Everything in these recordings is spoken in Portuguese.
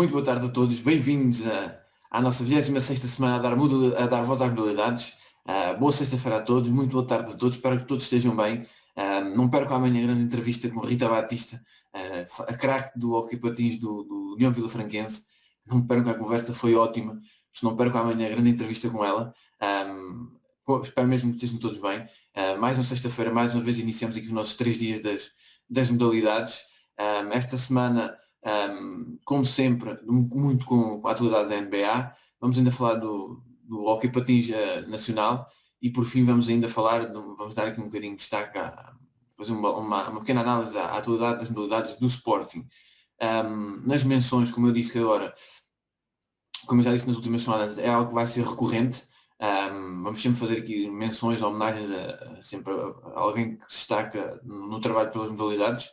Muito boa tarde a todos, bem-vindos à nossa 26ª semana a dar voz às modalidades. Boa sexta-feira a todos, muito boa tarde a todos, espero que todos estejam bem. Não percam amanhã a grande entrevista com Rita Batista, a craque do hóquei patins do União Vilafranquense. Não percam, a conversa foi ótima, mas não percam amanhã a grande entrevista com ela. Espero mesmo que estejam todos bem. Mais uma sexta-feira, mais uma vez iniciamos aqui os nossos 3 dias das modalidades. Esta semana, como sempre, muito com a atualidade da NBA. Vamos ainda falar do hóquei patins nacional e por fim vamos ainda falar, vamos dar aqui um bocadinho de destaque, fazer uma pequena análise à atualidade das modalidades do Sporting. Nas menções, como eu disse que agora, como eu já disse nas últimas semanas, é algo que vai ser recorrente. Vamos sempre fazer aqui menções, homenagens sempre a alguém que se destaca no trabalho pelas modalidades,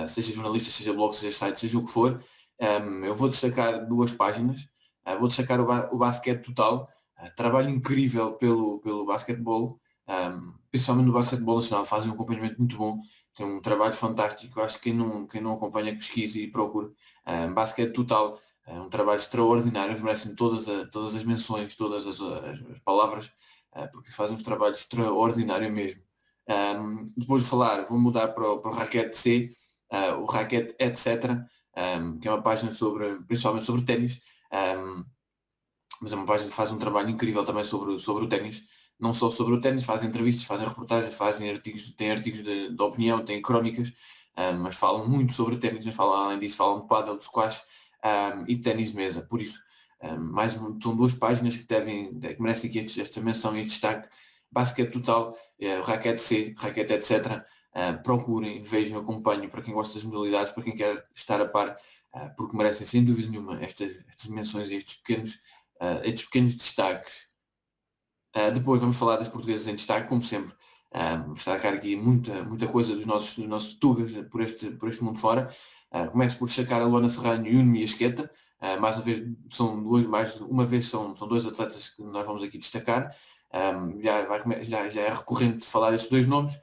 seja jornalista, seja blog, seja site, seja o que for. Eu vou destacar 2 páginas. Vou destacar o Basquete Total, trabalho incrível pelo basquetebol, principalmente no basquetebol nacional, fazem um acompanhamento muito bom, tem um trabalho fantástico. Acho que quem não acompanha, pesquise e procure. Basquete Total, um trabalho extraordinário, eles merecem todas as menções, todas as palavras, porque fazem um trabalho extraordinário mesmo. Depois de falar, vou mudar para o Raquete C, o Raquete etc., que é uma página principalmente sobre ténis, mas é uma página que faz um trabalho incrível também sobre o ténis, não só sobre o ténis, fazem entrevistas, fazem reportagens, fazem artigos, têm artigos de opinião, têm crónicas, mas falam muito sobre o ténis, mas além disso falam de pádel, de squash, e de ténis de mesa. Por isso, são 2 páginas que merecem aqui esta menção e destaque. Basquete Total, Raquete C, Raquete etc. Procurem, vejam, acompanhem, para quem gosta das modalidades, para quem quer estar a par, porque merecem sem dúvida nenhuma estas menções e estes pequenos destaques. Depois vamos falar das portuguesas em destaque, como sempre. Destacar aqui muita coisa dos nossos tugas por este mundo fora. Começo por destacar a Luana Serrano e o Nuno Miasqueta. Mais uma vez são 2 atletas que nós vamos aqui destacar. Já é recorrente falar estes 2 nomes.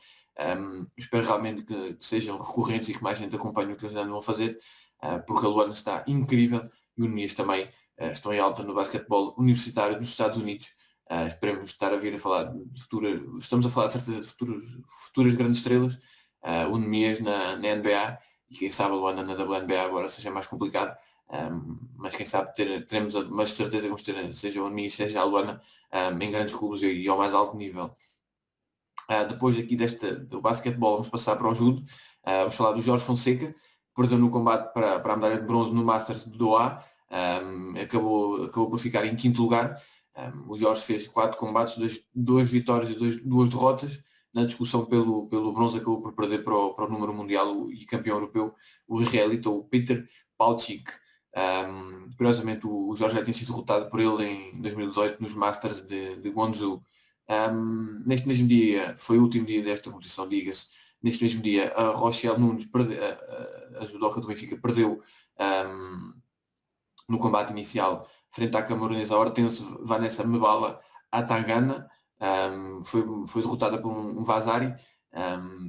Espero realmente que sejam recorrentes e que mais gente acompanhe o que eles andam a fazer, porque a Luana está incrível e o Nunes também estão em alta no basquetebol universitário dos Estados Unidos. Esperemos estar a vir a falar de estamos a falar de certeza de futuras grandes estrelas. O Nemias na NBA e quem sabe a Luana na WNBA agora seja mais complicado, mas quem sabe teremos uma certeza que vamos ter, seja o Nemias, seja a Luana, em grandes clubes e ao mais alto nível. Depois aqui do basquetebol vamos passar para o judo. Vamos falar do Jorge Fonseca, que perdeu no combate para a medalha de bronze no Masters de Doha. Acabou por ficar em 5º lugar. O Jorge fez 4 combates, 2 vitórias e 2 derrotas. Na discussão pelo bronze acabou por perder para o número mundial e campeão europeu, o israelita, o Peter Palchik. Curiosamente o Jorge já tinha sido derrotado por ele em 2018 nos Masters de Guangzhou. Neste mesmo dia, foi o último dia desta competição, diga-se, neste mesmo dia a Rochelle Nunes, a judoca do Benfica, perdeu no combate inicial frente à camaronesa Hortense Vanessa Mebala Atangana. Foi derrotada por um Vazari.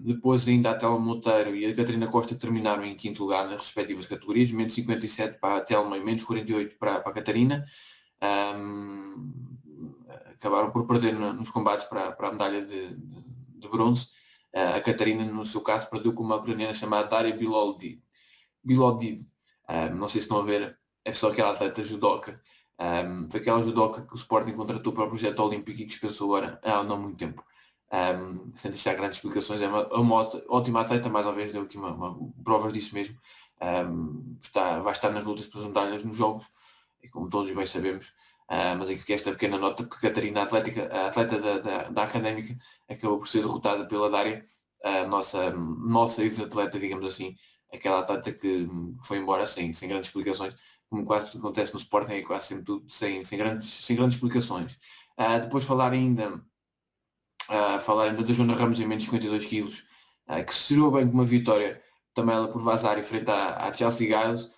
Depois ainda a Telma Monteiro e a Catarina Costa terminaram em 5º lugar nas respectivas categorias, menos 57 para a Telma e menos 48 para a Catarina. Acabaram por perder nos combates para a medalha de bronze. A Catarina, no seu caso, perdeu com uma ucraniana chamada Daria Bilodid. Não sei se estão a ver, é só aquela atleta judoca. Foi aquela judoca que o Sporting contratou para o projeto olímpico e que dispensou agora há não muito tempo. Sem deixar grandes explicações, é uma ótima atleta, mais uma vez deu aqui provas disso mesmo. Vai estar nas lutas pelas medalhas nos jogos, e como todos bem sabemos, mas aqui esta pequena nota, porque a Catarina, a atleta da Académica, acabou por ser derrotada pela Dária, a nossa ex-atleta, digamos assim, aquela atleta que foi embora sem grandes explicações, como quase tudo acontece no Sporting, é quase sempre tudo sem grandes explicações. Depois falar ainda da Joana Ramos em menos 52 quilos, que se tirou bem com uma vitória, também ela por Vazari frente à Chelsea Giles,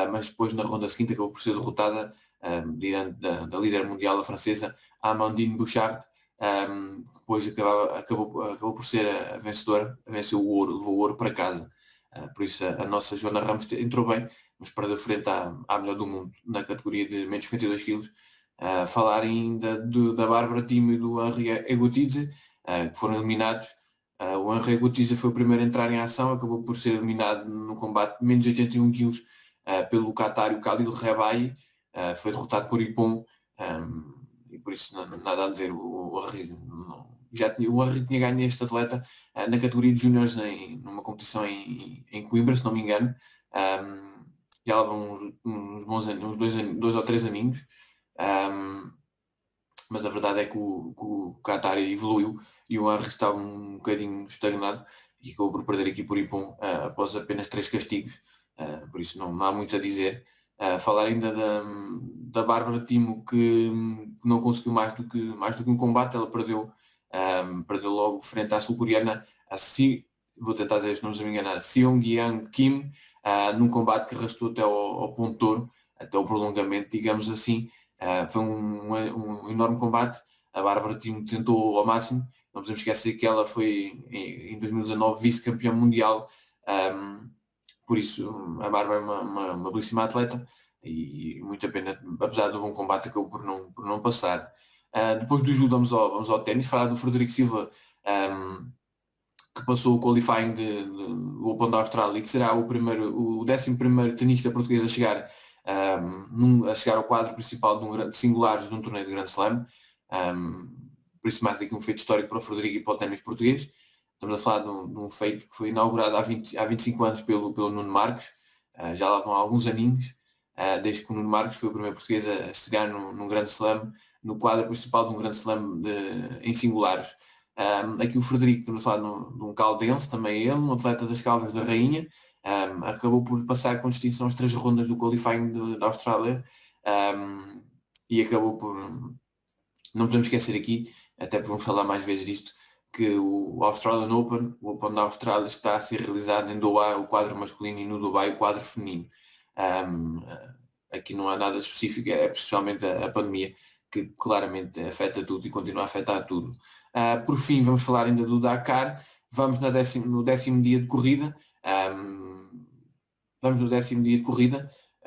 mas depois na ronda seguinte acabou por ser derrotada diante da líder mundial, a francesa Amandine Bouchard. Depois acabou por ser a vencedora, venceu o ouro, levou o ouro para casa. Por isso a nossa Joana Ramos entrou bem, mas perdeu frente à melhor do mundo na categoria de menos 52 kg. Falar ainda da Bárbara Timo e do Henri Egotidze, que foram eliminados. O Henri Egotidze foi o primeiro a entrar em ação, acabou por ser eliminado no combate de menos 81 kg pelo Qatar, o Khalil Rebai. Foi derrotado por Ipon, e por isso nada a dizer. O Henri tinha ganho este atleta na categoria de júniores numa competição em Coimbra, se não me engano. Já lá vão uns bons anos, uns 2 ou 3 aninhos. Mas a verdade é que o Qatar evoluiu e o Henri está um bocadinho estagnado e acabou por perder aqui por Ipon após apenas 3 castigos. Por isso não há muito a dizer. Falar ainda da Bárbara Timo, que não conseguiu mais do que um combate. Ela perdeu logo frente à sul-coreana, vou tentar dizer os nomes a me enganar, Seong-Yang Kim, num combate que arrastou até ao ponto de ouro, até o prolongamento, digamos assim. Foi um enorme combate. A Bárbara Timo tentou ao máximo. Não podemos esquecer que ela foi em 2019 vice-campeã mundial. Por isso a Bárbara é uma belíssima atleta e muita pena, apesar do bom combate, acabou por não passar. Depois do judo vamos ao ténis, falar do Frederico Silva, que passou o qualifying do Open da Austrália, que será o 11º tenista português a chegar ao quadro principal de singulares de um torneio de Grand Slam. Por isso mais aqui um feito histórico para o Frederico e para o ténis português. Estamos a falar de um feito que foi inaugurado há 25 anos pelo Nuno Marques. Já lá vão há alguns aninhos, desde que o Nuno Marques foi o primeiro português a estrear num Grand Slam, no quadro principal de um Grand Slam em singulares. Aqui o Frederico, estamos a falar de um caldense, também ele, um atleta das Caldas da Rainha. Acabou por passar com distinção as 3 rondas do qualifying da Austrália, e acabou por, não podemos esquecer aqui, até podemos falar mais vezes disto, que o Australian Open, o Open da Austrália, está a ser realizado em Doha, o quadro masculino, e no Dubai o quadro feminino. Aqui não há nada específico, é especialmente a pandemia que claramente afeta tudo e continua a afetar tudo. Por fim, vamos falar ainda do Dakar. Vamos no 10º dia de corrida.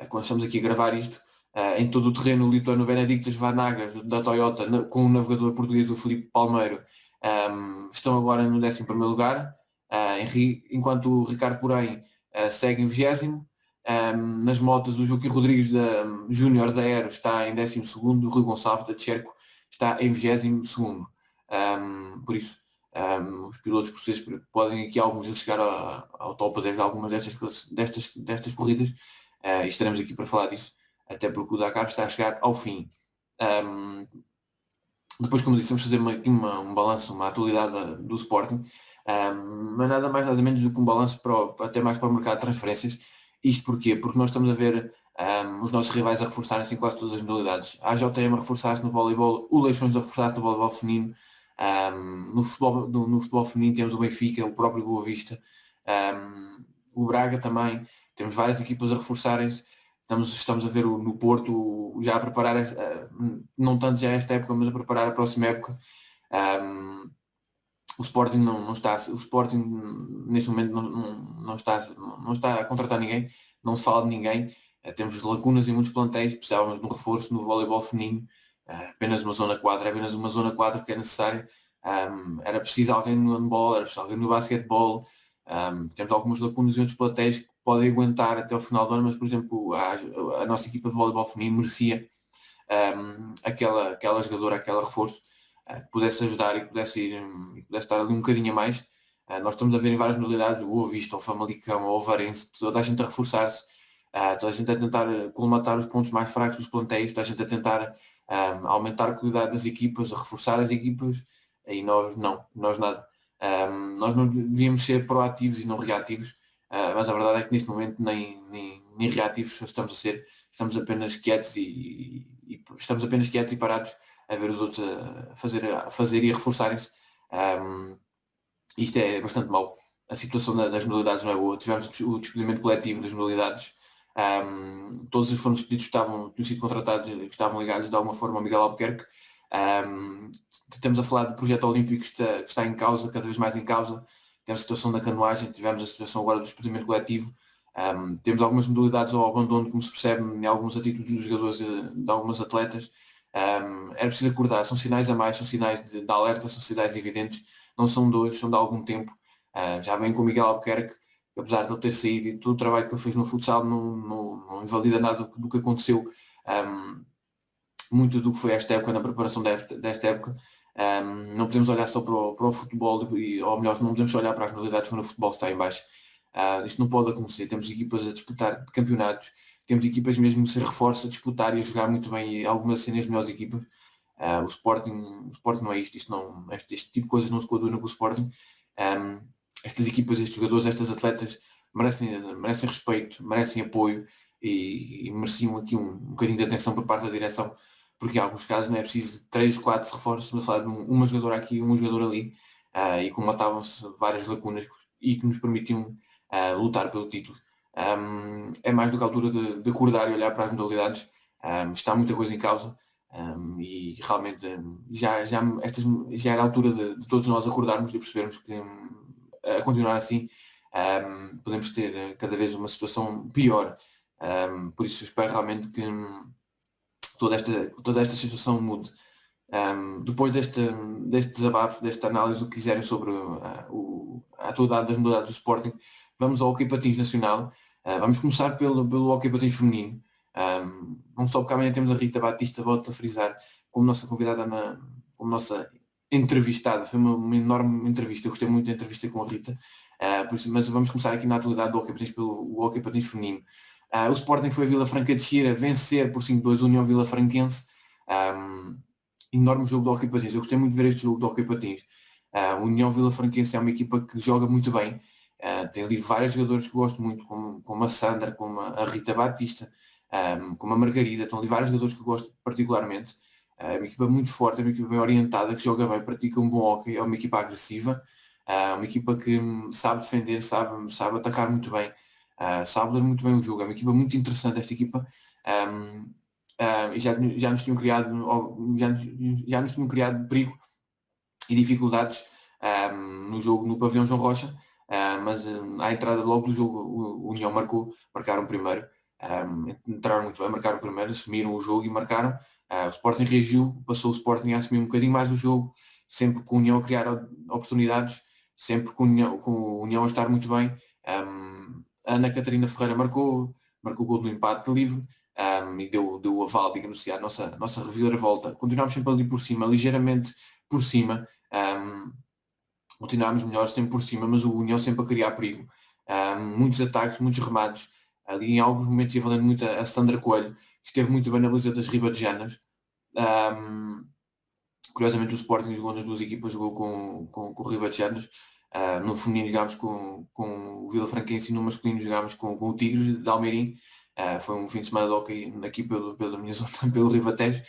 Quando estamos aqui a gravar isto, em todo o terreno, o lituano Benedictas Vanagas, da Toyota, com o navegador português, o Filipe Palmeiro, estão agora no 11º lugar, enquanto o Ricardo Porém segue em 20º. Nas motas, o Joaquim Rodrigues Júnior da Aero está em 12º, o Rui Gonçalves da Tcherco está em 22º. Por isso, os pilotos portugueses podem aqui alguns deles chegar ao top 10 de algumas destas corridas, e estaremos aqui para falar disso, até porque o Dakar está a chegar ao fim. Depois, como disse, vamos fazer um balanço, uma atualidade do Sporting, mas nada mais nada menos do que um balanço até mais para o mercado de transferências. Isto porquê? Porque nós estamos a ver os nossos rivais a reforçarem-se em quase todas as modalidades. A JM a reforçar-se no voleibol, o Leixões a reforçar-se no voleibol feminino. No futebol feminino temos o Benfica, o próprio Boa Vista, o Braga também. Temos várias equipas a reforçarem-se. Estamos a ver no Porto já a preparar, não tanto já esta época, mas a preparar a próxima época. O Sporting não está, o Sporting neste momento não está a contratar ninguém, não se fala de ninguém. Temos lacunas em muitos plantéis, precisávamos de um reforço no voleibol feminino, apenas uma zona 4, apenas uma zona 4 que é necessária. Era preciso alguém no handball, era preciso alguém no basquetebol. Temos algumas lacunas em outros plantéis que podem aguentar até o final do ano, mas por exemplo a nossa equipa de voleibol feminino merecia aquela jogadora, aquele reforço que pudesse ajudar e que pudesse estar ali um bocadinho a mais. Nós estamos a ver em várias modalidades, o Boa Vista, o Famalicão, o Ovarense, toda a gente a reforçar-se, toda a gente a tentar colmatar os pontos mais fracos dos planteios, toda a gente a tentar aumentar a qualidade das equipas, a reforçar as equipas, e nós nada. Nós não devíamos ser proativos e não reativos, mas a verdade é que neste momento nem reativos estamos a ser, estamos apenas quietos e parados a ver os outros a fazer e a reforçarem-se. Isto é bastante mau. A situação das modalidades não é boa. Tivemos o despedimento coletivo das modalidades. Todos os foram despedidos que tinham sido contratados, que estavam ligados de alguma forma ao Miguel Albuquerque. Estamos a falar do projeto olímpico que está em causa, cada vez mais em causa. temos a situação da canoagem, tivemos a situação agora do desportamento coletivo, temos algumas modalidades ao abandono, como se percebe em algumas atitudes dos jogadores de algumas atletas. É preciso acordar, são sinais a mais, são sinais de alerta, são sinais evidentes, não são de hoje, são de algum tempo. Já vem com o Miguel Albuquerque, que apesar de ele ter saído e todo o trabalho que ele fez no futsal não invalida nada do que aconteceu, muito do que foi esta época, na preparação desta época. Não podemos olhar só para o futebol, ou melhor, não podemos olhar para as modalidades quando o futebol está em baixo. Isto não pode acontecer, temos equipas a disputar campeonatos, temos equipas mesmo sem reforço a disputar e a jogar muito bem, e algumas serem as melhores equipas. O Sporting não é isto, este tipo de coisas não se coaduna com o Sporting. Estas equipas, estes jogadores, estas atletas merecem respeito, merecem apoio e mereciam aqui um bocadinho de atenção por parte da direção, porque em alguns casos não é preciso 3, 4 reforços, estamos a falar de uma jogadora aqui, um jogador ali, e comatavam-se várias lacunas e que nos permitiam lutar pelo título. É mais do que a altura de acordar e olhar para as modalidades. Está muita coisa em causa, e realmente já era a altura de todos nós acordarmos e percebermos que a continuar assim podemos ter cada vez uma situação pior. Por isso espero realmente que toda esta situação mude. Depois deste desabafo, desta análise do que quiserem sobre a atualidade das modalidades do Sporting, vamos ao Hockey Patins Nacional. Vamos começar pelo Hockey Patins Feminino. Não só porque amanhã temos a Rita Batista, volto a frisar, como nossa convidada, como nossa entrevistada. Foi uma enorme entrevista, eu gostei muito da entrevista com a Rita. Mas vamos começar aqui na atualidade do Hockey Patins pelo Hockey Patins Feminino. O Sporting foi a Vila Franca de Xira vencer por 5-2 a União Vila Franquense. Enorme jogo do Hockey Patins, eu gostei muito de ver este jogo do Hockey Patins. A União Vila Franquense é uma equipa que joga muito bem, tem ali vários jogadores que gosto muito, como a Sandra, como a Rita Batista, como a Margarida, estão ali vários jogadores que gosto particularmente. É uma equipa muito forte, é uma equipa bem orientada, que joga bem, pratica um bom hockey, é uma equipa agressiva, uma equipa que sabe defender, sabe atacar muito bem, sabe ler muito bem o jogo, é uma equipa muito interessante esta equipa. E já nos tinham criado perigo e dificuldades no jogo no pavilhão João Rocha, mas à entrada logo do jogo o União marcaram primeiro, entraram muito bem, marcaram primeiro, assumiram o jogo e marcaram. O Sporting reagiu, passou o Sporting a assumir um bocadinho mais o jogo, sempre com o União a criar oportunidades, sempre com o União a estar muito bem. Ana Catarina Ferreira marcou o gol do empate livre, e deu o aval, digamos assim, à nossa reviravolta. Continuámos sempre ali por cima, ligeiramente por cima, continuámos melhores sempre por cima, mas o União sempre a criar perigo. Muitos ataques, muitos remates, ali em alguns momentos ia valendo muito a Sandra Coelho, que esteve muito bem na baliza das Ribatejanas. Curiosamente o Sporting jogou nas duas equipas, jogou com o Ribatejanas. No feminino jogámos com o Vila Franquense e no masculino jogámos com o Tigres de Almeirim. Foi um fim de semana de hockey aqui pela minha zona, pelo Ribatejo.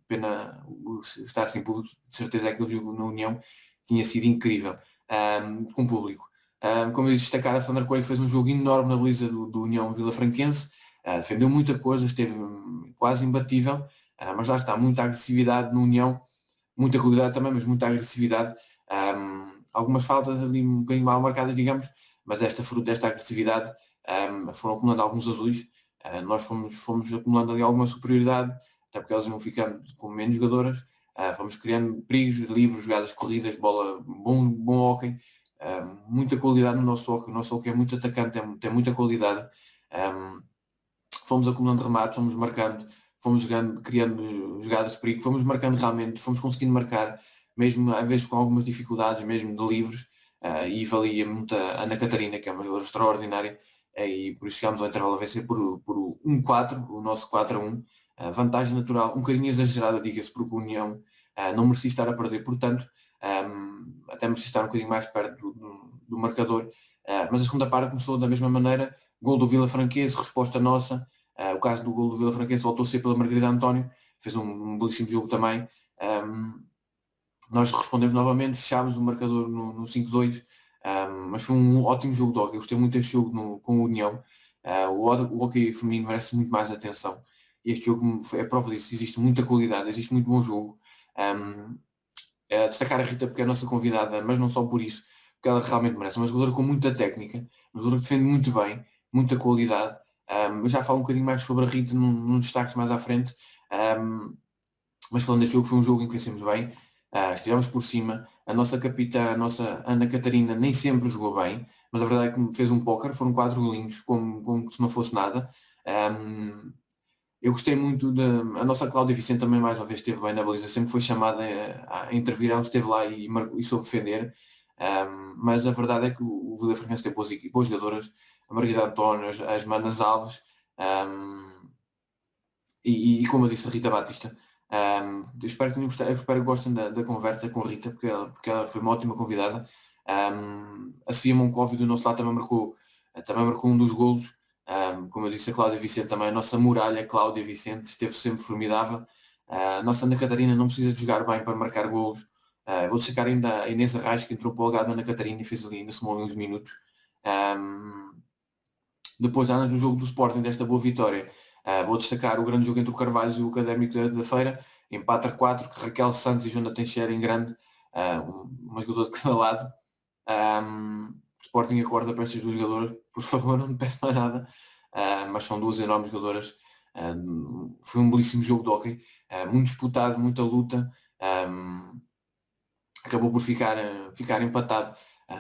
Pena estar sem público, de certeza é que o jogo na União tinha sido incrível, com o público. Como eu disse, destacar, a Sandra Coelho fez um jogo enorme na baliza do União Vila Franquense, defendeu muita coisa, esteve quase imbatível, mas lá está, muita agressividade no União, muita qualidade também, mas muita agressividade. Algumas faltas ali um bocadinho mal marcadas, digamos, mas fruto desta agressividade foram acumulando alguns azuis. Nós fomos acumulando ali alguma superioridade, até porque elas iam ficando com menos jogadoras. Fomos criando perigos, livres, jogadas corridas, bola, bom hockey, muita qualidade no nosso hockey. O nosso hockey é muito atacante, tem muita qualidade. Fomos acumulando remates, fomos marcando, fomos jogando, criando jogadas de perigo, fomos marcando realmente, fomos conseguindo marcar, mesmo às vezes com algumas dificuldades, mesmo de livres, e valia muito a Ana Catarina, que é uma jogadora extraordinária, e por isso chegámos ao intervalo a vencer por 1-4, o nosso 4-1, vantagem natural, um bocadinho exagerada, diga-se, porque a União não merecia estar a perder, portanto, até merecia estar um bocadinho mais perto do marcador, mas a segunda parte começou da mesma maneira, gol do Vila Franquense, resposta nossa. O caso do gol do Vila Franquense voltou a ser pela Margarida António, fez um belíssimo jogo também. Nós respondemos novamente, fechámos o marcador no 5-2, mas foi um ótimo jogo de hockey. Eu gostei muito deste jogo com o União. O hockey feminino merece muito mais atenção. E este jogo é prova disso, existe muita qualidade, existe muito bom jogo. Destacar a Rita porque é a nossa convidada, mas não só por isso, porque ela realmente merece. Uma jogadora com muita técnica, uma jogadora que defende muito bem, muita qualidade. Eu já falo um bocadinho mais sobre a Rita num destaques mais à frente. Mas falando deste jogo, foi um jogo em que vencemos bem, estivemos por cima, a nossa capitã, a nossa Ana Catarina, nem sempre jogou bem, mas a verdade é que fez um póquer, foram 4 golinhos, como se não fosse nada. Eu gostei muito a nossa Cláudia Vicente também mais uma vez esteve bem na baliza, sempre foi chamada a intervir, ela esteve lá e soube defender. Mas a verdade é que o Vila Franquense tem boas jogadoras, a Margarida António, as Manas Alves, e como eu disse, a Rita Batista. Eu espero que tenham gostado, eu espero que gostem da conversa com a Rita, porque ela foi uma ótima convidada. A Sofia Moncovi do nosso lado também marcou um dos golos. Como eu disse, a Cláudia Vicente também, a nossa muralha, a Cláudia Vicente, esteve sempre formidável. A nossa Ana Catarina não precisa de jogar bem para marcar golos. Vou destacar ainda a Inês Arraes, que entrou para o lugar da Ana Catarina e fez ali, ainda somou uns minutos. Depois, já no jogo do Sporting, desta boa vitória, vou destacar o grande jogo entre o Carvalhos e o Académico da Feira, empate a 4, que Raquel Santos e Joana Teixeira em grande, uma jogadora de cada lado. Sporting acorda para estas duas jogadoras, por favor, não me peço mais nada, mas são duas enormes jogadoras. Foi um belíssimo jogo de hóquei, muito disputado, muita luta. Acabou por ficar empatado,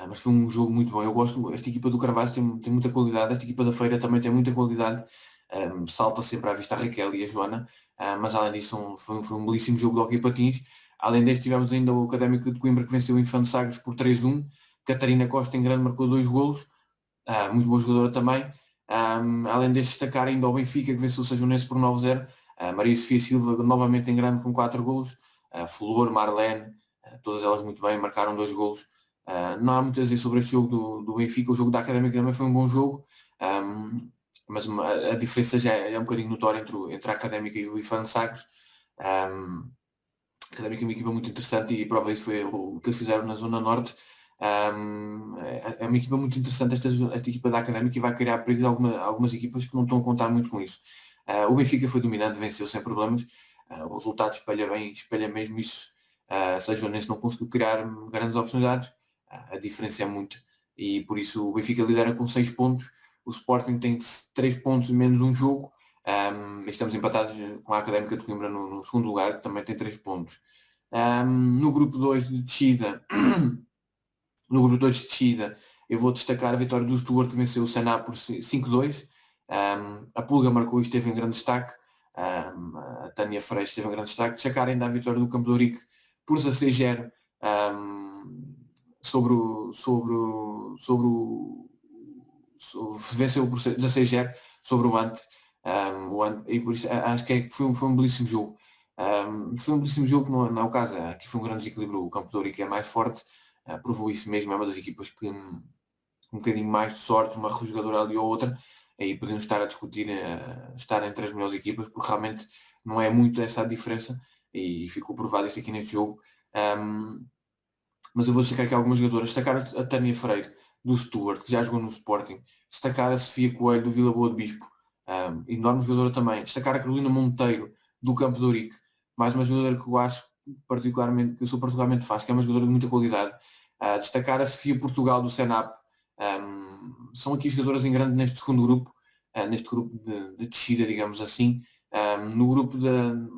mas foi um jogo muito bom. Eu gosto, esta equipa do Carvalho tem muita qualidade, esta equipa da Feira também tem muita qualidade. Salta sempre à vista a Raquel e a Joana, mas além disso foi um belíssimo jogo de hóquei patins. Além deste, tivemos ainda o Académico de Coimbra, que venceu o Infante Sagres por 3-1. Catarina Costa em grande marcou 2 golos, muito boa jogadora também. Além deste, destacar ainda o Benfica, que venceu o Sajonense por 9-0. Maria Sofia Silva novamente em grande com 4 golos. Flor, Marlene, todas elas muito bem, marcaram 2 golos. Não há muito a dizer sobre este jogo do Benfica. O jogo da Académica também foi um bom jogo, mas a diferença já é um bocadinho notória entre a Académica e o Infante Sagres. A Académica é uma equipa muito interessante e prova disso foi o que eles fizeram na Zona Norte. É uma equipa muito interessante esta equipa da Académica, e vai criar perigos a algumas equipas que não estão a contar muito com isso. O Benfica foi dominante, venceu sem problemas. O resultado espelha mesmo isso. Se a Joanense não conseguiu criar grandes oportunidades, a diferença é muita, e por isso o Benfica lidera com 6 pontos, o Sporting tem 3 pontos menos um jogo. Estamos empatados com a Académica de Coimbra no segundo lugar, que também tem 3 pontos. No grupo 2 de descida no grupo 2 de descida, eu vou destacar a vitória do Stuart, que venceu o Sená por 5-2. A Pulga marcou e esteve em grande destaque. A Tânia Freixo esteve em grande destaque. Destacar ainda a vitória do Campo de Ourique por 16-0 venceu por 16-0 sobre o Ante. E por isso acho que foi um belíssimo jogo. Foi um belíssimo jogo, não é o caso. Aqui foi um grande desequilíbrio. O Campo de Ourique é mais forte, provou isso mesmo. É uma das equipas que um bocadinho mais de sorte, uma jogadora ali ou outra, aí podemos estar a discutir estar entre as melhores equipas, porque realmente não é muito essa a diferença, e ficou provado isso aqui neste jogo. Mas eu vou destacar aqui algumas jogadoras. Destacar a Tânia Freire do Stuart, que já jogou no Sporting. Destacar a Sofia Coelho do Vila Boa de Bispo, enorme jogadora também. Destacar a Carolina Monteiro do Campo de Ourique, mais uma jogadora que eu acho que eu sou particularmente fácil, que é uma jogadora de muita qualidade. Destacar a Sofia Portugal do Senap. São aqui jogadoras em grande neste segundo grupo, neste grupo de descida, digamos assim. No grupo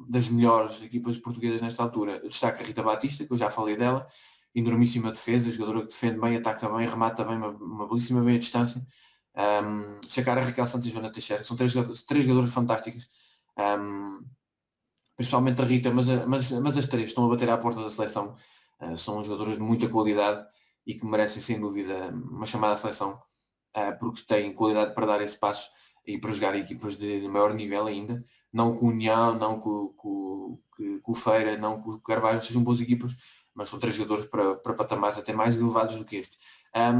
das melhores equipas portuguesas nesta altura, eu destaco a Rita Batista, que eu já falei dela, enormíssima defesa, jogadora que defende bem, ataca bem, remata bem, uma belíssima meia distância. Destacar a Raquel Santos e Joana Teixeira, que são três jogadoras fantásticas, principalmente a Rita, mas as três estão a bater à porta da seleção. São jogadoras de muita qualidade e que merecem sem dúvida uma chamada à seleção, porque têm qualidade para dar esse passo e para jogar em equipas de maior nível ainda. Não com o União, não com o Feira, não com o Carvalho, sejam boas equipas, mas são três jogadores para patamares até mais elevados do que este.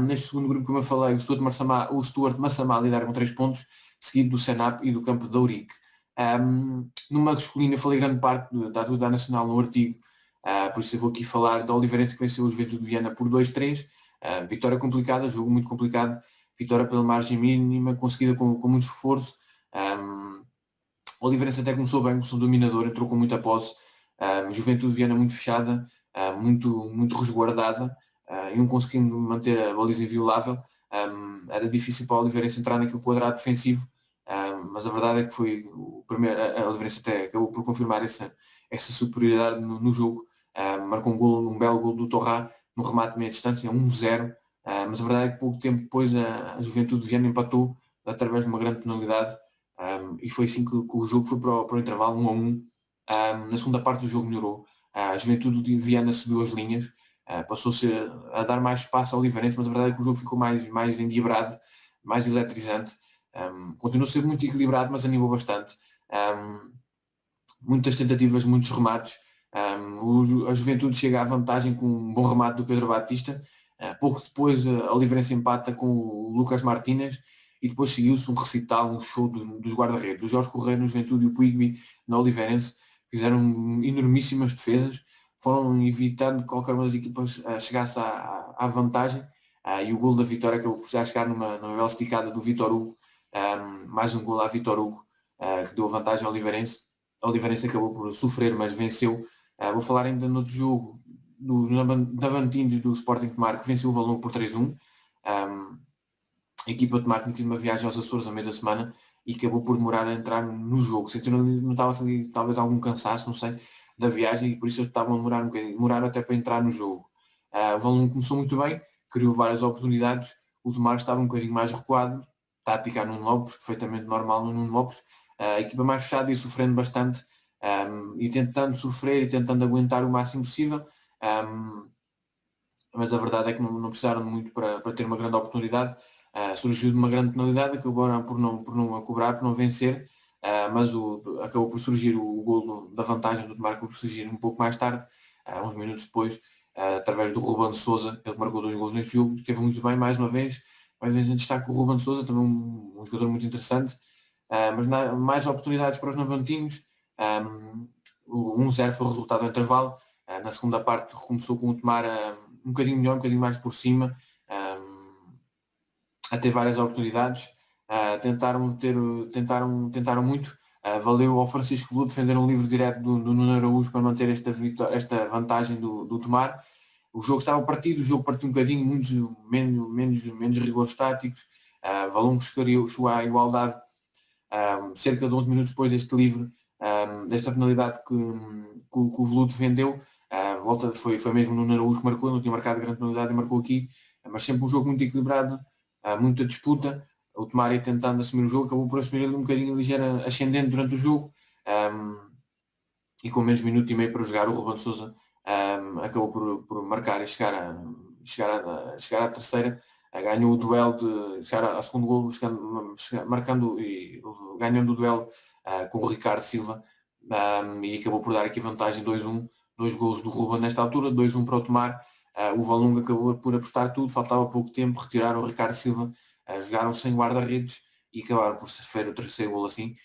Neste segundo grupo, como eu falei, o Stuart Massamá lidera com 3 pontos, seguido do Senap e do Campo de Ourique. No masculino, eu falei grande parte da atualidade nacional no artigo, por isso eu vou aqui falar da Oliveirense, que venceu o Juventude de Viana por 2-3. Vitória complicada, jogo muito complicado, vitória pela margem mínima, conseguida com muito esforço. O Oliveirense até começou bem, começou dominador, entrou com muita posse. Juventude de Viana muito fechada, muito resguardada, e conseguindo manter a baliza inviolável, era difícil para o Oliveirense entrar naquele quadrado defensivo, mas a verdade é que foi o primeiro, a Oliveirense até acabou por confirmar essa superioridade no jogo. Marcou um belo gol do Torrá no remate de meia distância, 1-0, mas a verdade é que pouco tempo depois a Juventude de Viana empatou através de uma grande penalidade, e foi assim que o jogo foi para o intervalo, 1-1. Na segunda parte do jogo melhorou, a Juventude de Viana subiu as linhas, passou-se a dar mais espaço ao Oliveirense, mas a verdade é que o jogo ficou mais endiabrado, mais eletrizante. Continuou a ser muito equilibrado, mas animou bastante. Muitas tentativas, muitos remates. A Juventude chega à vantagem com um bom remate do Pedro Batista. Pouco depois a Oliveirense empata com o Lucas Martínez, e depois seguiu-se um recital, um show dos guarda-redes. O Jorge Correia no Juventude e o Puigby na Oliveirense fizeram enormíssimas defesas, foram evitando que qualquer uma das equipas chegasse à vantagem, e o gol da vitória acabou por já chegar numa bela esticada do Vítor Hugo, mais um gol a Vítor Hugo, que deu a vantagem ao Oliveirense. A Oliveirense acabou por sofrer, mas venceu. Vou falar ainda no outro jogo, dos Navantinos do Sporting Tomar, que venceu o Valongo por 3-1. A equipa de Tomar tinha tido uma viagem aos Açores a meio da semana e acabou por demorar a entrar no jogo. Notava-se ali talvez algum cansaço, não sei, da viagem, e por isso eles estavam a demorar um bocadinho. Demoraram até para entrar no jogo. O Valongo começou muito bem, criou várias oportunidades. O Tomar estava um bocadinho mais recuado, tática no Nuno Lopes, perfeitamente normal no Nuno Lopes. A equipa mais fechada e sofrendo bastante, e tentando sofrer e tentando aguentar o máximo possível, mas a verdade é que não precisaram muito para ter uma grande oportunidade. Surgiu de uma grande penalidade, acabaram por não a cobrar, por não vencer, mas acabou por surgir o golo da vantagem do Tomar, acabou por surgir um pouco mais tarde, uns minutos depois, através do Ruben Sousa. Ele marcou 2 golos neste jogo, esteve muito bem mais uma vez em destaque o Ruben Sousa, também um jogador muito interessante. Mas mais oportunidades para os navantinos. O 1-0 foi o resultado do intervalo. Na segunda parte recomeçou com o Tomar um bocadinho melhor, um bocadinho mais por cima, a ter várias oportunidades. Tentaram muito. Valeu ao Francisco Veludo defender um livre direto do Nuno Araújo para manter esta vantagem do Tomar. O jogo estava partido, o jogo partiu um bocadinho, menos rigores táticos. Valongo chegou à igualdade cerca de 11 minutos depois deste livre, desta penalidade que o Veludo vendeu. Foi mesmo no Nuno Araújo que marcou, não tinha marcado grande penalidade e marcou aqui, mas sempre um jogo muito equilibrado, muita disputa. O Tomar ia tentando assumir o jogo, acabou por assumir um bocadinho ligeira ascendente durante o jogo, e com menos minuto e meio para jogar, o Ruben Sousa acabou por marcar e chegar à terceira. Ganhou o duelo de chegar ao segundo golo, marcando e ganhando o duelo com o Ricardo Silva, e acabou por dar aqui vantagem 2-1, 2 golos do Ruben nesta altura, 2-1 para o Tomar. O Valongo acabou por apostar tudo, faltava pouco tempo, retiraram o Ricardo Silva, jogaram sem guarda-redes e acabaram por sofrer o terceiro golo assim,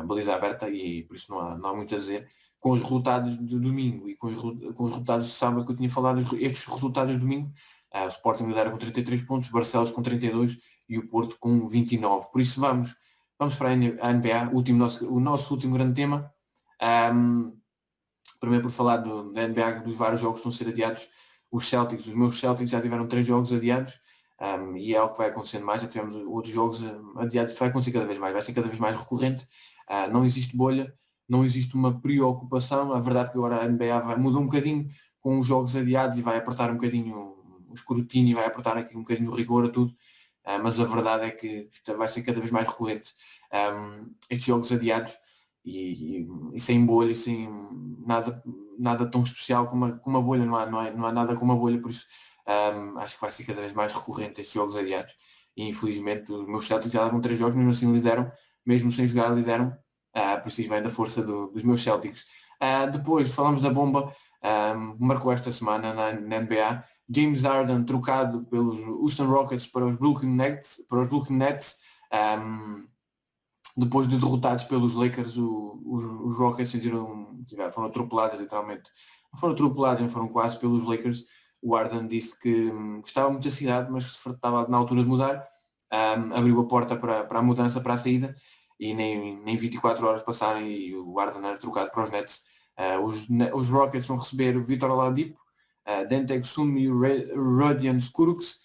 baliza aberta, e por isso não há muito a dizer. Com os resultados de domingo e com os resultados de sábado que eu tinha falado, estes resultados de domingo, o Sporting lidera com 33 pontos, Barcelos com 32 e o Porto com 29. Por isso vamos para a NBA, o nosso último grande tema. Primeiro por falar da NBA, dos vários jogos que estão a ser adiados. Os meus Celtics já tiveram 3 jogos adiados, e é algo que vai acontecendo mais. Já tivemos outros jogos adiados, vai acontecer cada vez mais, vai ser cada vez mais recorrente. Não existe bolha, não existe uma preocupação. A verdade é que agora a NBA mudar um bocadinho com os jogos adiados e vai apertar um bocadinho o escrutínio, vai apertar aqui um bocadinho o rigor a tudo, mas a verdade é que vai ser cada vez mais recorrente estes jogos adiados, e sem bolha, sem nada tão especial como uma bolha. Não há nada como uma bolha, por isso acho que vai ser cada vez mais recorrente estes jogos adiados, e infelizmente os meus Celtics já davam 3 jogos, mesmo assim lideram, mesmo sem jogar lideram, preciso bem da força dos meus Celtics. Depois falamos da bomba, marcou esta semana na NBA, James Harden trocado pelos Houston Rockets para os Brooklyn Nets, depois de derrotados pelos Lakers. Os Rockets foram atropelados literalmente, não foram atropelados, não foram quase, pelos Lakers. O Harden disse que gostava muito da cidade, mas que estava na altura de mudar, abriu a porta para a mudança, para a saída, e nem 24 horas passaram e o Harden era trocado para os Nets. Os Rockets vão receber o Victor Oladipo, Dante Exum e o Rodion Kurucs.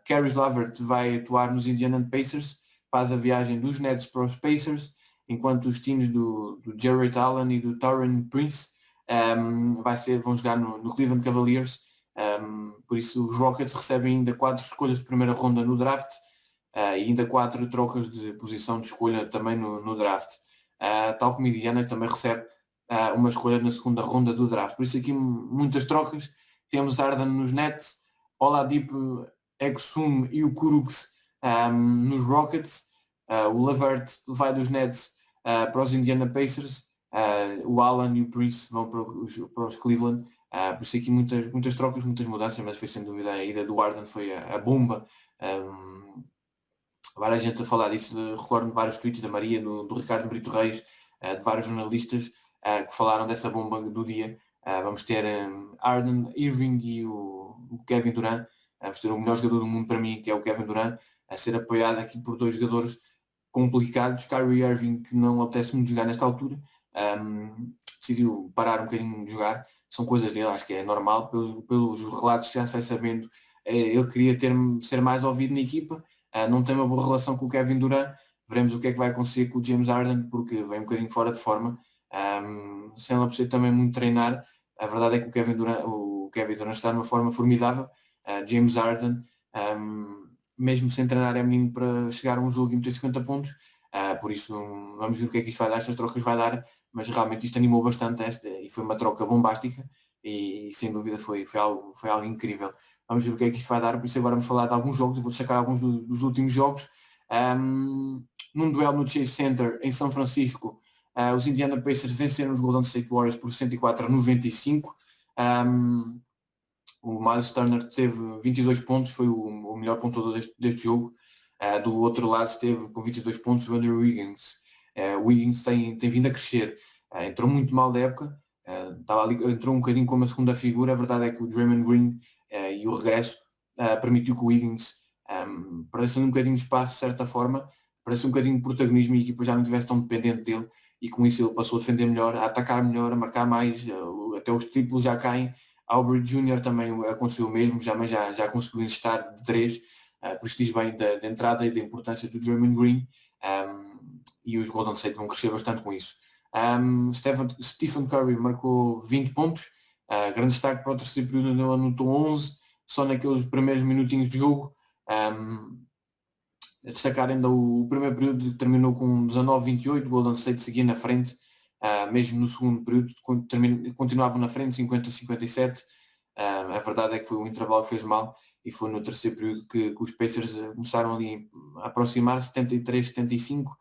Caris LeVert vai atuar nos Indiana Pacers, faz a viagem dos Nets para os Pacers, enquanto os times do Jarrett Allen e do Taurean Prince vão jogar no Cleveland Cavaliers. Por isso os Rockets recebem ainda 4 escolhas de primeira ronda no draft e ainda 4 trocas de posição de escolha também no draft. Tal como Indiana também recebe uma escolha na segunda ronda do draft. Por isso aqui muitas trocas. Temos Harden nos Nets, Oladipo, Exum e o Kurucs nos Rockets. O LeVert vai dos Nets para os Indiana Pacers. O Allen e o Prince vão para os Cleveland. Por isso aqui muitas trocas, muitas mudanças, mas foi sem dúvida a ida do Harden foi a bomba. Várias gente a falar disso, recordo vários tweets da Maria, do Ricardo Brito Reis, de vários jornalistas que falaram dessa bomba do dia. Vamos ter Harden, Irving e o Kevin Durant. Vamos ter o melhor jogador do mundo para mim, que é o Kevin Durant, a ser apoiado aqui por 2 jogadores complicados. Kyrie Irving, que não apetece muito jogar nesta altura, decidiu parar um bocadinho de jogar. São coisas dele, acho que é normal, pelos relatos que já sei sabendo. Ele queria ser mais ouvido na equipa, não tem uma boa relação com o Kevin Durant. Veremos o que é que vai acontecer com o James Harden, porque vem um bocadinho fora de forma, sem ele precisar também muito treinar. A verdade é que o Kevin Durant está numa forma formidável. James Harden, mesmo sem treinar, é menino para chegar a um jogo e meter 50 pontos. Por isso vamos ver o que é que isto vai dar, estas trocas vai dar, mas realmente isto animou bastante e foi uma troca bombástica e sem dúvida foi algo incrível. Vamos ver o que é que isto vai dar, por isso agora vamos falar de alguns jogos. Eu vou destacar alguns dos últimos jogos. Num duelo no Chase Center em São Francisco, os Indiana Pacers venceram os Golden State Warriors por 104-95. O Miles Turner teve 22 pontos, foi o melhor pontuador deste jogo. Do outro lado esteve com 22 pontos o Andrew Wiggins. O Wiggins tem vindo a crescer. Entrou muito mal da época, entrou um bocadinho como a segunda figura. A verdade é que o Draymond Green e o regresso permitiu que o Wiggins parecendo um bocadinho de espaço de certa forma, parece um bocadinho de protagonismo e a equipa já não estivesse tão dependente dele, e com isso ele passou a defender melhor, a atacar melhor, a marcar mais, até os triplos já caem. Albert Jr. também aconteceu o mesmo, mas já conseguiu instar de 3, por isso diz bem da entrada e da importância do Draymond Green, e os Golden State vão crescer bastante com isso. Stephen Curry marcou 20 pontos, grande destaque para o terceiro período, ele anotou 11, só naqueles primeiros minutinhos de jogo. A destacar ainda o primeiro período, que terminou com 19-28, o Golden State seguia na frente, mesmo no segundo período continuavam na frente 50-57. A verdade é que foi um intervalo que fez mal, e foi no terceiro período que os Pacers começaram ali a aproximar, 73-75,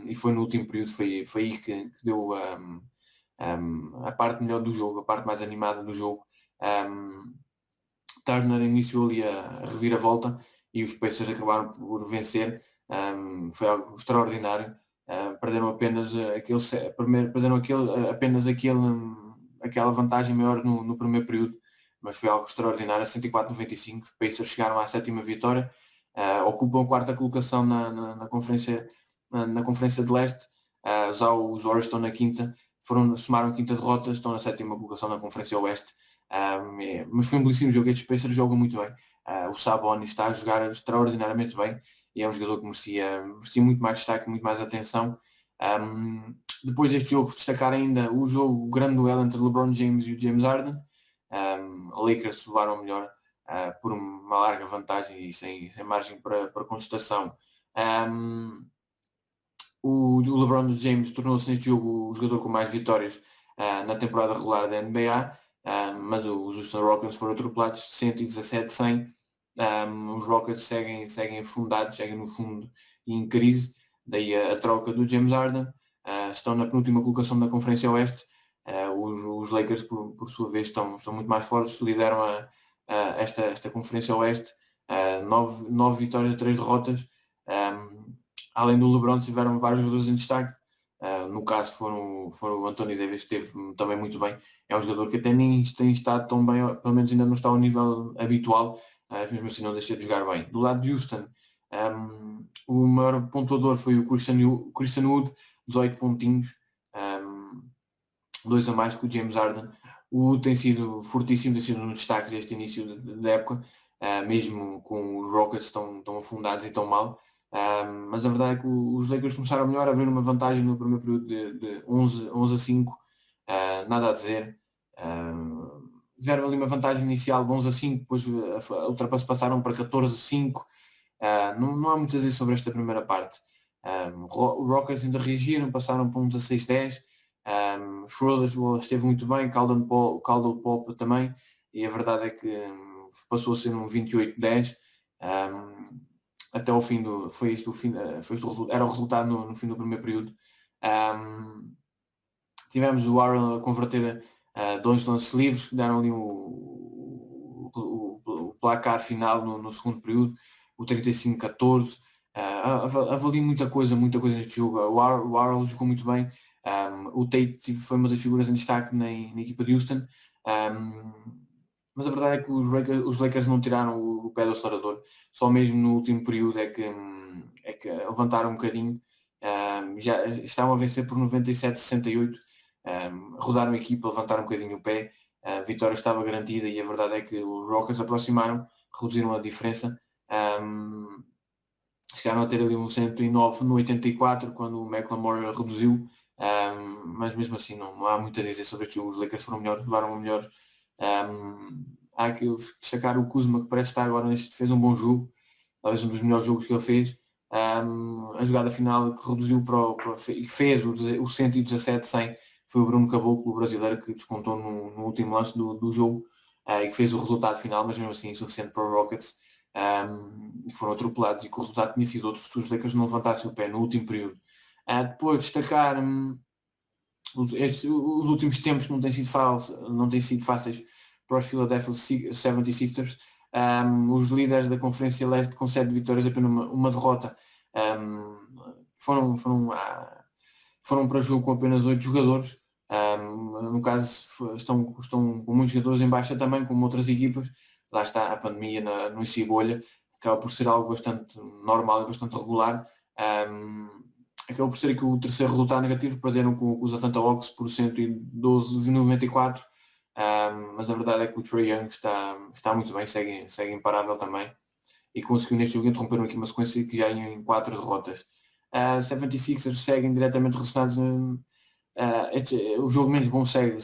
e foi no último período, foi aí que deu a parte melhor do jogo, a parte mais animada do jogo. Turner iniciou ali a reviravolta e os Pacers acabaram por vencer. Foi algo extraordinário. Perderam apenas aquela vantagem maior no primeiro período, mas foi algo extraordinário. 104-95, os Pacers chegaram à 7ª vitória, ocupam a 4ª colocação na conferência de leste. Já os Warriors estão na 5ª, somaram a 5ª derrota, estão na 7ª colocação na conferência oeste. Mas foi um belíssimo jogo. Estes Pacers jogam muito bem. O Sabonis está a jogar extraordinariamente bem e é um jogador que merecia muito mais destaque, muito mais atenção. Depois deste jogo, destacar ainda o grande duelo entre LeBron James e o James Harden. Lakers levaram melhor por uma larga vantagem e sem margem para contestação. O LeBron James tornou-se neste jogo o jogador com mais vitórias na temporada regular da NBA, mas os Houston Rockets foram atropelados 117-100. Os Rockets seguem afundados, seguem no fundo e em crise, daí a troca do James Harden. Estão na penúltima colocação da Conferência Oeste. Os Lakers, por sua vez, estão muito mais fortes, lideram esta Conferência Oeste, 9 vitórias e 3 derrotas. Além do LeBron, tiveram vários jogadores em destaque. No caso foram o Anthony Davis, que esteve também muito bem. É um jogador que até nem tem estado tão bem, pelo menos ainda não está ao nível habitual, mesmo assim não deixa de jogar bem. Do lado de Houston, o maior pontuador foi o Christian Wood, 18 pontinhos. 2 a mais que o James Harden. O tem sido fortíssimo, tem sido um destaque deste início da época, mesmo com os Rockets tão afundados e tão mal. Mas a verdade é que os Lakers começaram melhor, abriram uma vantagem no primeiro período de 11 a 5, nada a dizer. Tiveram ali uma vantagem inicial de 11 a 5, depois passaram para 14 a 5. Não há muito a dizer sobre esta primeira parte. Os Rockets ainda reagiram, passaram para um 16-10. Schroeder esteve muito bem, Caldwell Pope também, e a verdade é que passou a ser um 28-10. Até ao fim foi este o resultado, era o resultado no fim do primeiro período. Tivemos o Warren a converter 2 lances livres que deram ali o placar final no segundo período, o 35-14. Avali muita coisa neste jogo. O Warren jogou muito bem. O Tate foi uma das figuras em destaque na equipa de Houston. Mas a verdade é que os Lakers não tiraram o pé do acelerador. Só mesmo no último período é que levantaram um bocadinho. Já estavam a vencer por 97-68. Rodaram a equipa, levantaram um bocadinho o pé. A vitória estava garantida e a verdade é que os Rockets aproximaram, reduziram a diferença. Chegaram a ter ali um 109 no 84 quando o McLemore reduziu. Mas mesmo assim não há muito a dizer sobre este jogo. Os Lakers foram melhores, levaram o melhor. Há que destacar o Kuzma, que parece estar agora fez um bom jogo, talvez um dos melhores jogos que ele fez. A jogada final que reduziu e fez o 117-100 foi o Bruno Caboclo, o brasileiro, que descontou no último lance do jogo, e que fez o resultado final, mas mesmo assim insuficiente para os Rockets. Foram atropelados, e que o resultado tinha sido outro se os Lakers não levantassem o pé no último período. Depois destacar os últimos tempos não têm sido fáceis para os Philadelphia 76ers. Os líderes da Conferência Leste com 7 vitórias, apenas uma derrota. Foram para o jogo com apenas 8 jogadores. No caso estão com muitos jogadores em baixa também, como outras equipas. Lá está a pandemia no bolha, acaba por ser algo bastante normal e bastante regular. Acabou por ser aqui o terceiro resultado negativo, perderam com os Atlanta Hawks por 112-94. Mas a verdade é que o Trae Young está muito bem, segue imparável também, e conseguiu neste jogo interromper aqui uma sequência que já ia em 4 derrotas. 76ers seguem diretamente relacionados. O jogo menos bom segue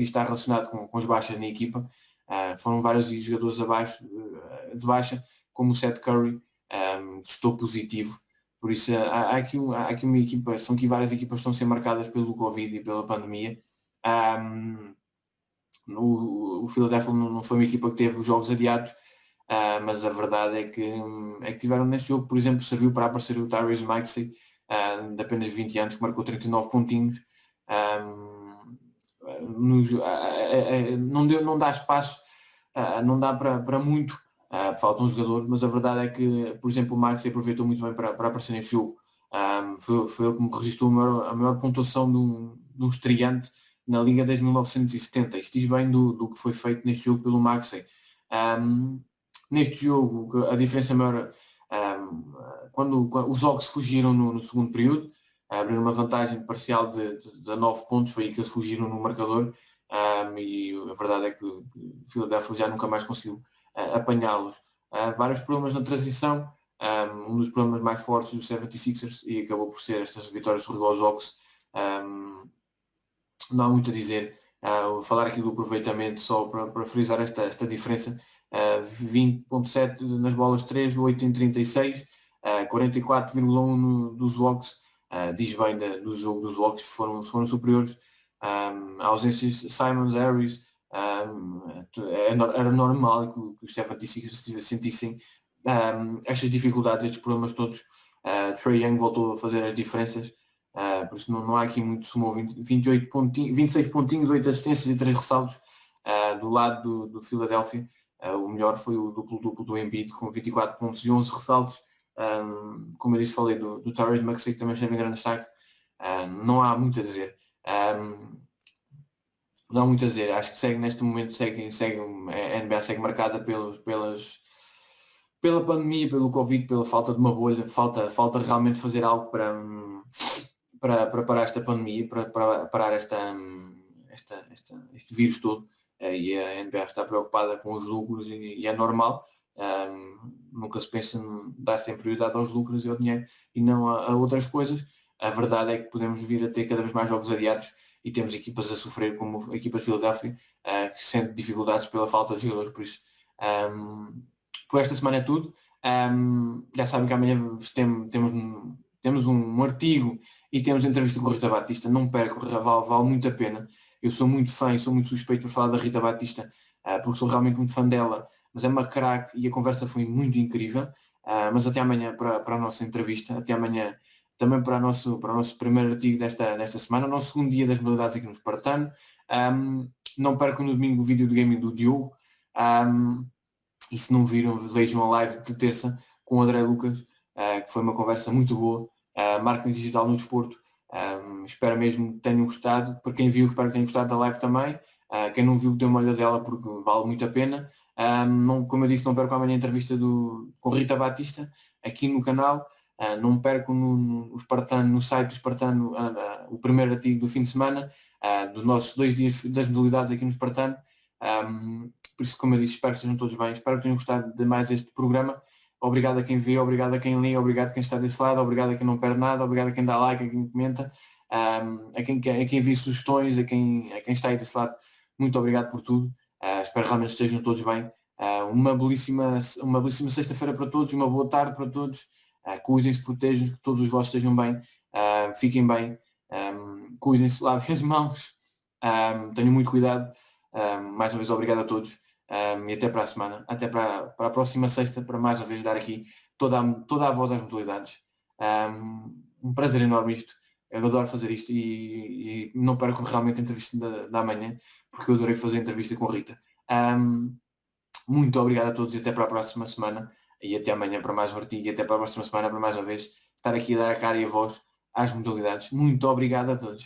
e está relacionado com as baixas na equipa. Foram vários jogadores de baixa, como o Seth Curry, estou positivo. Por isso há aqui uma equipa, são aqui várias equipas que estão a ser marcadas pelo Covid e pela pandemia. O Philadelphia não foi uma equipa que teve os jogos adiados, mas a verdade é que tiveram neste jogo, por exemplo, serviu para aparecer o Tyrese Maxey, de apenas 20 anos, que marcou 39 pontinhos. Não dá espaço, não dá para muito. Faltam jogadores, mas a verdade é que, por exemplo, o Maxey aproveitou muito bem para aparecer neste jogo. Foi ele que registrou a maior pontuação de um estreante na Liga desde 1970. Isto diz bem do que foi feito neste jogo pelo Maxey. Neste jogo, a diferença maior, quando os Hawks fugiram no segundo período, abriram uma vantagem parcial de 9 pontos, foi aí que eles fugiram no marcador. E a verdade é que o Philadelphia já nunca mais conseguiu apanhá-los. Vários problemas na transição, um dos problemas mais fortes dos 76ers, e acabou por ser estas vitórias sobre os Hawks. Não há muito a dizer. Vou falar aqui do aproveitamento só para frisar esta diferença. 20.7 nas bolas 3, 8 em 36, 44,1 dos Hawks. Diz bem do jogo dos Hawks, foram superiores. Ausências Simons, Harris, era normal que os 76ers sentissem estas dificuldades, estes problemas todos. Trae Young voltou a fazer as diferenças, por isso não há aqui muito. Somou 26 pontinhos, 8 assistências e 3 ressaltos. Do lado do Philadelphia, o melhor foi o duplo-duplo do Embiid, com 24 pontos e 11 ressaltos. Como eu disse, falei do Tyrese Maxey, que também esteve em grande destaque. Não há muito a dizer. Não há muito a dizer. Acho que neste momento a NBA segue marcada pela pandemia, pelo Covid, pela falta de uma bolha. Falta realmente fazer algo para parar esta pandemia, para parar este vírus todo. E a NBA está preocupada com os lucros e é normal. Nunca se pensa em dar sempre prioridade aos lucros e ao dinheiro e não a outras coisas. A verdade é que podemos vir a ter cada vez mais jogos adiados e temos equipas a sofrer, como a equipa de Filadélfia, que sente dificuldades pela falta de jogadores. Por isso, por esta semana é tudo. Já sabem que amanhã temos um artigo e temos entrevista com a Rita Batista. Não perco, vale muito a pena. Eu sou muito fã e sou muito suspeito por falar da Rita Batista, porque sou realmente muito fã dela, mas é uma craque e a conversa foi muito incrível. Mas até amanhã para a nossa entrevista, até amanhã também para o nosso primeiro artigo desta semana, o nosso segundo dia das modalidades aqui no Espartano. Não percam no domingo o vídeo do gaming do Diogo. E se não viram, vejam a live de terça com o André Lucas, que foi uma conversa muito boa. Marketing digital no desporto. Espero mesmo que tenham gostado. Para quem viu, espero que tenham gostado da live também. Quem não viu, dê uma olhada dela porque vale muito a pena. Como eu disse, não percam amanhã a entrevista com Rita Batista aqui no canal. Não percam no Espartano, no site do Espartano, o primeiro artigo do fim de semana, dos nossos 2 dias das modalidades aqui no Espartano. Por isso, como eu disse, espero que estejam todos bem, espero que tenham gostado de mais este programa. Obrigado a quem vê, obrigado a quem lê, obrigado a quem está desse lado, obrigado a quem não perde nada, obrigado a quem dá like, a quem comenta, a quem envia sugestões, a quem está aí desse lado. Muito obrigado por tudo. Espero realmente que estejam todos bem. Uma belíssima sexta-feira para todos, uma boa tarde para todos. Cuidem-se, protejam, que todos os vossos estejam bem. Fiquem bem. Cuidem-se, lavem as mãos. Tenham muito cuidado. Mais uma vez, obrigado a todos. E até para a semana, até para a próxima sexta, para mais uma vez dar aqui toda a voz às modalidades. Um prazer enorme isto. Eu adoro fazer isto e não perco realmente a entrevista da manhã, porque eu adorei fazer a entrevista com a Rita. Muito obrigado a todos e até para a próxima semana. E até amanhã para mais um artigo e até para a próxima semana para mais uma vez estar aqui a dar a cara e a voz às modalidades. Muito obrigado a todos.